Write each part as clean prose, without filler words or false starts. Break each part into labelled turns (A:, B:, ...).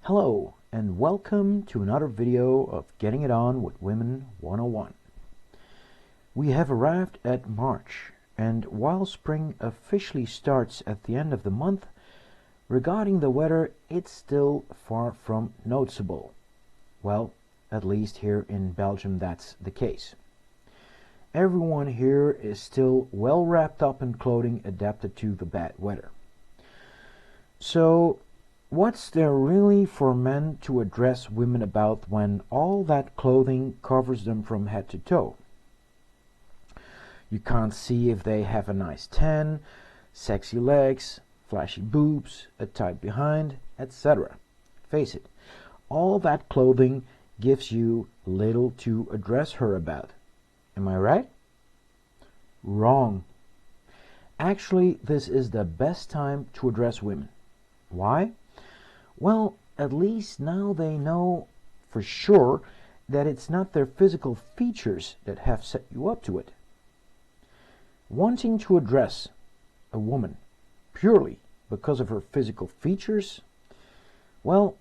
A: Hello and welcome to another video of Getting It On with Women 101. We have arrived at March, and while spring officially starts at the end of the month, regarding the weather it's still far from noticeable. Well, at least here in Belgium that's the case. Everyone here is still well wrapped up in clothing adapted to the bad weather. So, what's there really for men to address women about when all that clothing covers them from head to toe? You can't see if they have a nice tan, sexy legs, flashy boobs, a tight behind, etc. Face it, all that clothing gives you little to address her about. Am I right? Wrong. Actually, this is the best time to address women. Why? Well, at least now they know for sure that it's not their physical features that have set you up to it. Wanting to address a woman purely because of her physical features, well,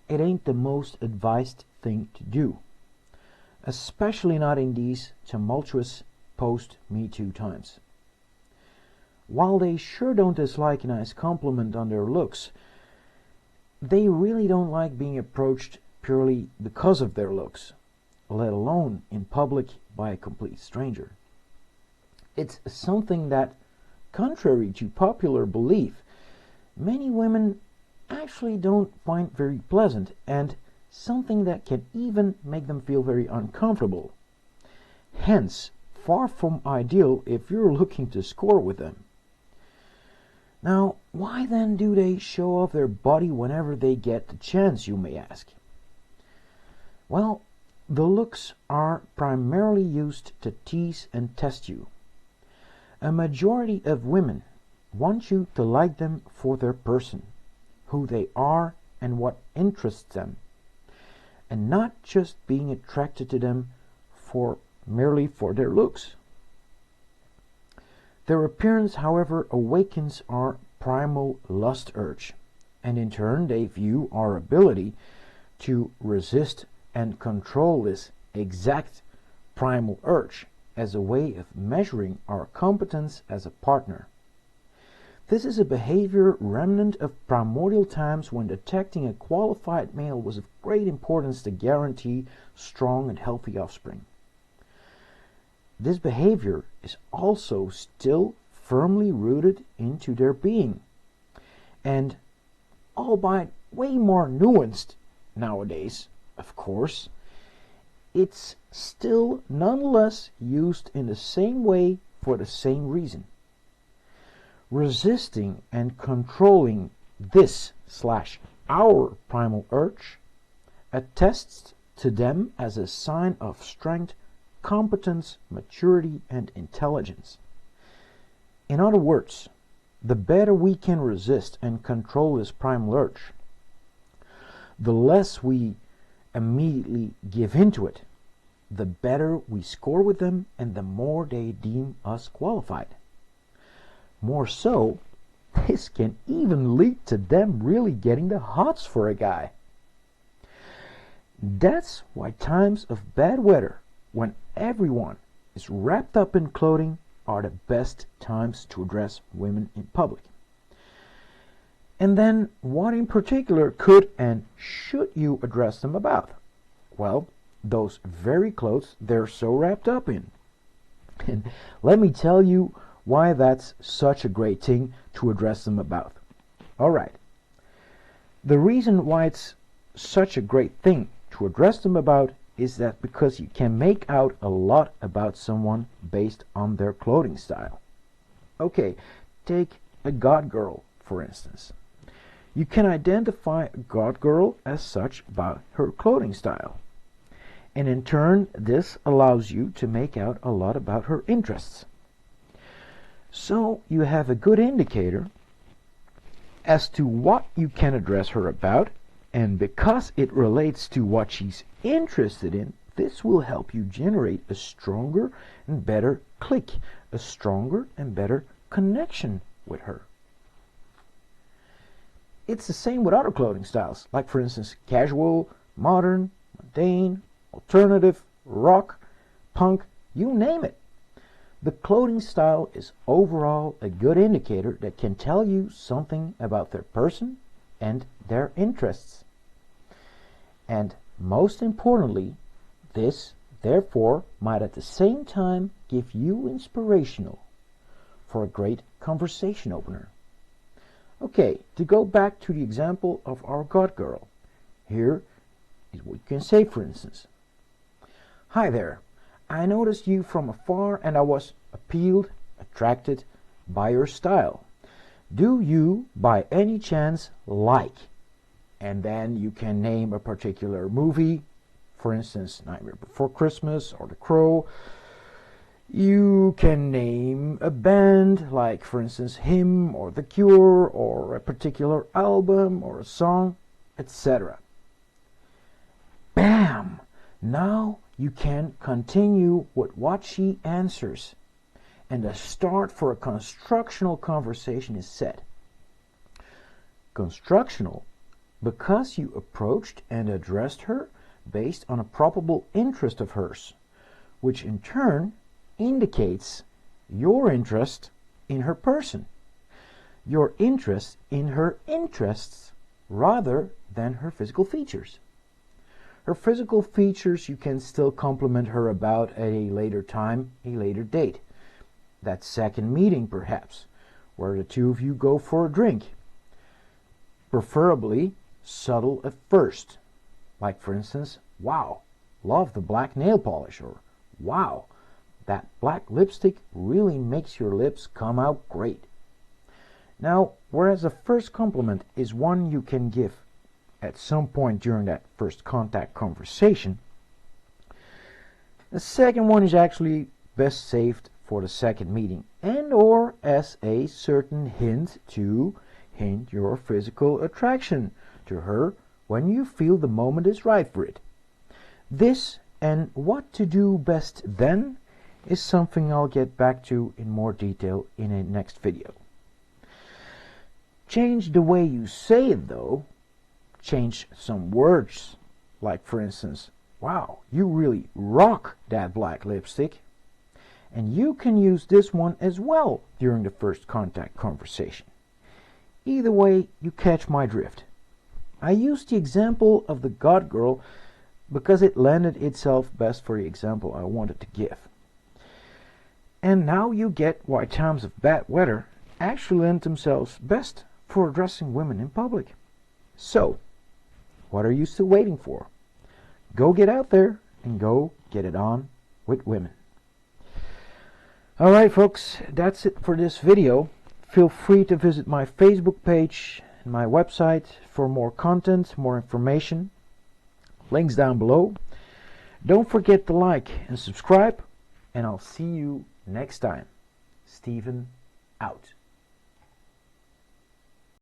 A: it ain't the most advised thing to do. Especially not in these tumultuous post-Me Too times. While they sure don't dislike a nice compliment on their looks, they really don't like being approached purely because of their looks, let alone in public by a complete stranger. It's something that, contrary to popular belief, many women actually don't find very pleasant, and something that can even make them feel very uncomfortable. Hence, far from ideal if you're looking to score with them. Now, why then do they show off their body whenever they get the chance, you may ask? Well, the looks are primarily used to tease and test you. A majority of women want you to like them for their person, who they are and what interests them, and not just being attracted to them merely for their looks. Their appearance, however, awakens our primal lust urge, and in turn they view our ability to resist and control this exact primal urge as a way of measuring our competence as a partner. This is a behavior remnant of primordial times when detecting a qualified male was of great importance to guarantee strong and healthy offspring. This behavior is also still firmly rooted into their being, and albeit way more nuanced nowadays, of course, it's still nonetheless used in the same way for the same reason. Resisting and controlling this/our primal urge attests to them as a sign of strength, competence, maturity, and intelligence. In other words, the better we can resist and control this primal urge, the less we immediately give into it, the better we score with them and the more they deem us qualified. More so, this can even lead to them really getting the hots for a guy. That's why times of bad weather, when everyone is wrapped up in clothing, are the best times to address women in public. And then, what in particular could and should you address them about? Well, those very clothes they're so wrapped up in. And let me tell you why that's such a great thing to address them about. Alright, the reason why it's such a great thing to address them about is that because you can make out a lot about someone based on their clothing style. Okay, take a god girl, for instance. You can identify a god girl as such by her clothing style. And in turn, this allows you to make out a lot about her interests. So you have a good indicator as to what you can address her about, and because it relates to what she's interested in, this will help you generate a stronger and better click, a stronger and better connection with her. It's the same with other clothing styles, like for instance casual, modern, mundane, alternative, rock, punk, you name it. The clothing style is overall a good indicator that can tell you something about their person and their interests. And most importantly, this therefore might at the same time give you inspirational for a great conversation opener. Okay, to go back to the example of our God girl, here is what you can say, for instance. Hi there, I noticed you from afar and I was attracted by your style. Do you by any chance like? And then you can name a particular movie, for instance, Nightmare Before Christmas or The Crow. You can name a band, like for instance Him or The Cure, or a particular album or a song, etc. Bam! Now you can continue with what she answers, and the start for a constructional conversation is set. Constructional because you approached and addressed her based on a probable interest of hers, which in turn indicates your interest in her person, your interest in her interests rather than her physical features. Her physical features you can still compliment her about at a later time, a later date. That second meeting perhaps, where the two of you go for a drink. Preferably subtle at first, like for instance, wow, love the black nail polish, or wow, that black lipstick really makes your lips come out great. Now, whereas the first compliment is one you can give at some point during that first contact conversation, the second one is actually best saved for the second meeting, and or as a certain hint to hint your physical attraction to her when you feel the moment is right for it. This and what to do best then is something I'll get back to in more detail in a next video. Change the way you say it though. Change some words, like for instance, wow, you really rock that black lipstick. And you can use this one as well during the first contact conversation. Either way, you catch my drift. I used the example of the God girl because it landed itself best for the example I wanted to give. And now you get why times of bad weather actually lend themselves best for addressing women in public. So, what are you still waiting for? Go get out there and go get it on with women. Alright folks, that's it for this video. Feel free to visit my Facebook page and my website for more content, more information. Links down below. Don't forget to like and subscribe, and I'll see you next time. Steven out.